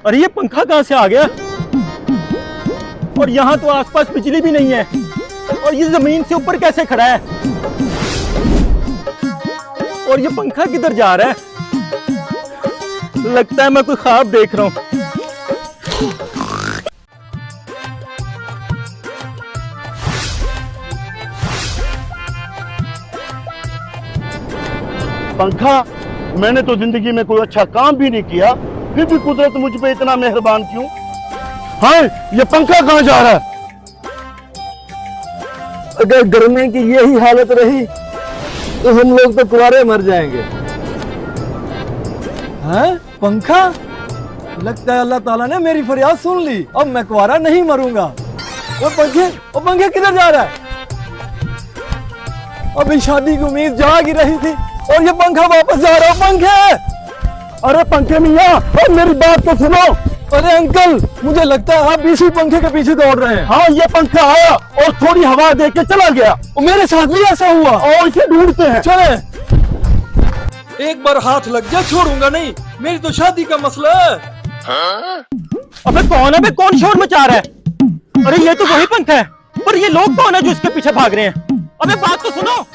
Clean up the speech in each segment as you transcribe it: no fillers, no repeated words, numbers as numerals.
अरे ये पंखा कहां से आ गया? और यहाँ तो आसपास बिजली भी नहीं है, और ये जमीन से ऊपर कैसे खड़ा है? और ये पंखा किधर जा रहा है? लगता है मैं कोई ख्वाब देख रहा हूं। पंखा, मैंने तो जिंदगी में कोई अच्छा काम भी नहीं किया, फिर भी कुदरत मुझ पे इतना मेहरबान क्यों? हाँ, ये पंखा कहाँ जा रहा है? अगर गर्मी की यही हालत रही तो हम लोग तो कुंवारे मर जाएंगे। हैं? पंखा? लगता है अल्लाह ताला ने मेरी फरियाद सुन ली। अब मैं कुंवारा नहीं मरूंगा। वो पंखे किधर जा रहा है? अभी शादी की उम्मीद जाग ही रही थी और ये पंखा वापस जा रहा है। पंखे! अरे पंखे मियां, और मेरी बात तो सुनो। अरे अंकल, मुझे लगता है आप इसी पंखे के पीछे दौड़ रहे हैं। हाँ, ये पंखा आया और थोड़ी हवा दे के चला गया। और मेरे साथ भी ऐसा हुआ। और इसे ढूंढते हैं। चले। एक बार हाथ लग जाए छोड़ूंगा नहीं। मेरी तो शादी का मसला है। अबे कौन है? बे कौन शोर मचा रहा है? अरे ये तो वही पंखा है, पर ये लोग कौन है जो इसके पीछे भाग रहे हैं? अबे बात तो सुनो।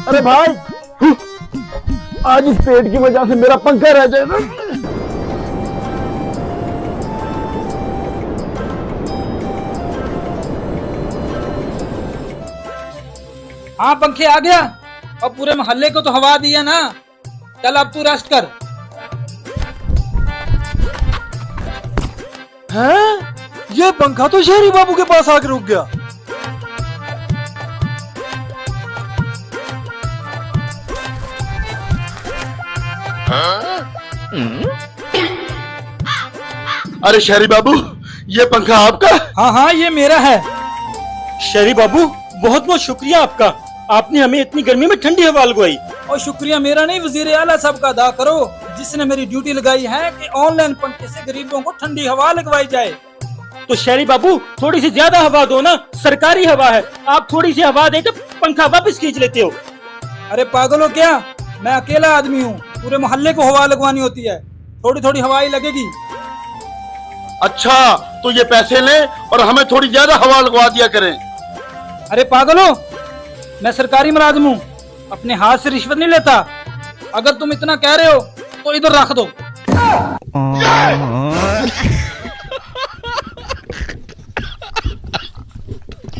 अरे भाई, आज इस पेट की वजह से मेरा पंखा रह जाएगा। हाँ पंखे आ गया। अब पूरे मोहल्ले को तो हवा दिया ना। चल अब तू रेस्ट कर। हैं? ये पंखा तो शहरी बाबू के पास आके रुक गया। अरे शहरी बाबू, ये पंखा आपका? हाँ हाँ, ये मेरा है। शहरी बाबू, बहुत बहुत शुक्रिया आपका। आपने हमें इतनी गर्मी में ठंडी हवा लगवाई। और शुक्रिया मेरा नहीं, वजीर आला साहब का अदा करो, जिसने मेरी ड्यूटी लगाई है कि ऑनलाइन पंखे से गरीबों को ठंडी हवा लगवाई जाए। तो शहरी बाबू, थोड़ी सी ज्यादा हवा दो ना, सरकारी हवा है। आप थोड़ी सी हवा देकर पंखा वापस खींच लेते हो। अरे पागल हो क्या? मैं अकेला आदमी हूँ, पूरे मोहल्ले को हवा लगवानी होती है। थोड़ी थोड़ी हवा ही लगेगी। अच्छा, तो ये पैसे लें और हमें थोड़ी ज्यादा हवा लगवा दिया करें। अरे पागल हो, मैं सरकारी मुलाजिम हूँ, अपने हाथ से रिश्वत नहीं लेता। अगर तुम इतना कह रहे हो तो इधर रख दो।